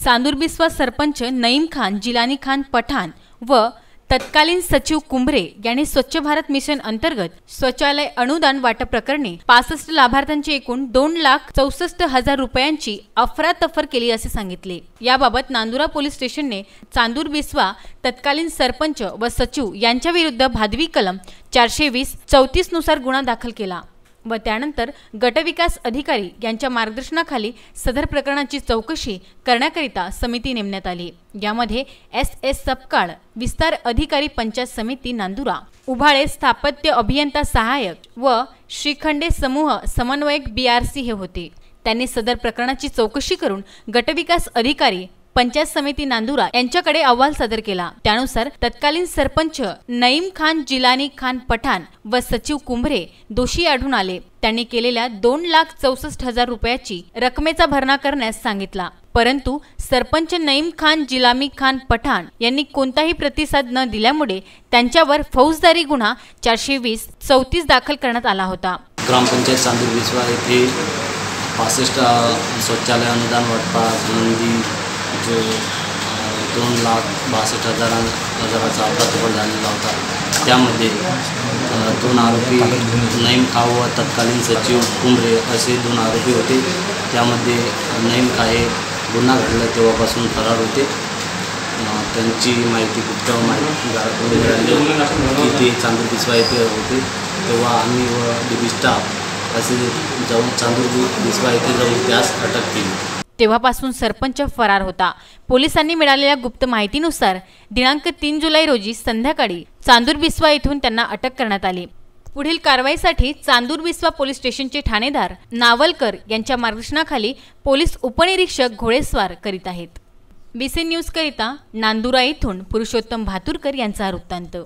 चांदूर बिस्वा सरपंच नईम खान, जिलानी खान पठाण व तत्कालीन सचिव कुंभरे यांनी स्वच्छ भारत मिशन अंतर्गत शौचालय अनुदान वाटप प्रकरणी 65 लाभार्थ्यांची एकूण 2,64,000 रुपयांची अफरातफर केली असे सांगितले। याबाबत नांदुरा पोलीस स्टेशनने चांदूर बिस्वा तत्कालीन सरपंच व सचिव यांच्या विरुद्ध भादवी कलम 420-34 नुसार गुन्हा दाखल केला व त्यानंतर गटविकास अधिकारी यांच्या मार्गदर्शनाखाली सदर प्रकरणाची चौकशी करण्याकरिता समिती नेमण्यात आली। यामध्ये SS सपकाळ विस्तार अधिकारी पंचायत समिती नांदुरा, उभाळे स्थापत्य अभियंता सहायक व श्रीखंडे समूह समन्वयक BRC हे होते। त्यांनी सदर प्रकरणाची चौकशी करून गटविकास अधिकारी पंचायत समिती नांदुरा यांच्याकडे अहवाल सादर केला। त्यानुसार तत्कालीन सरपंच नईम खान, जिलानी खान पठाण व सचिव कुंभरे दोषी आढळून आले। त्यांनी केलेल्या 2,64,000 रुपयाची रकमेचा भरणा करण्यास सांगितला, परंतु सरपंच नईम खान, जिलानी खान पठाण यांनी कोणताही प्रतिसाद न दिल्यामुळे त्यांच्यावर फौजदारी गुन्हा 420-34 दाखल करण्यात आला होता। ग्रामपंचायत चांदूर बिस्वा येथे 65 शौचालय अनुदान वाटपासंबंधी जो 2,62,000चा अफरातफर झालेला होता, त्यामध्ये 2 आरोपी नईम खान व तत्कालीन सचिव कुंभरे असे 2 आरोपी होते। त्यामध्ये नईम खान हे गुन्हा घडला तेव्हापासून फरार होते। त्यांची माहिती गुप्त माहितीदाराकडून मिळाली की ते चांदूर बिस्वा येथे होते, तेव्हा आम्ही व DB स्टाफ असे जाऊन चांदूर बिस्वा येथे जाऊन त्यास अटक केली। तेव्हापासून सरपंच फरार होता। पोलिसांनी मिळालेल्या गुप्त माहितीनुसार दिनांक 3 जुलै रोजी संध्याकाळी चांदूर बिस्वा येथून त्यांना अटक करण्यात आली। पुढील कारवाईसाठी चांदूर बिस्वा पोलीस स्टेशनचे ठाणेदार नावलकर यांच्या मार्गदर्शनाखाली पोलीस उपनिरीक्षक घोडेस्वार करीत आहेत। BC न्यूज करिता नांदुरा येथून पुरुषोत्तम भातुरकर यांचा वृत्तांत।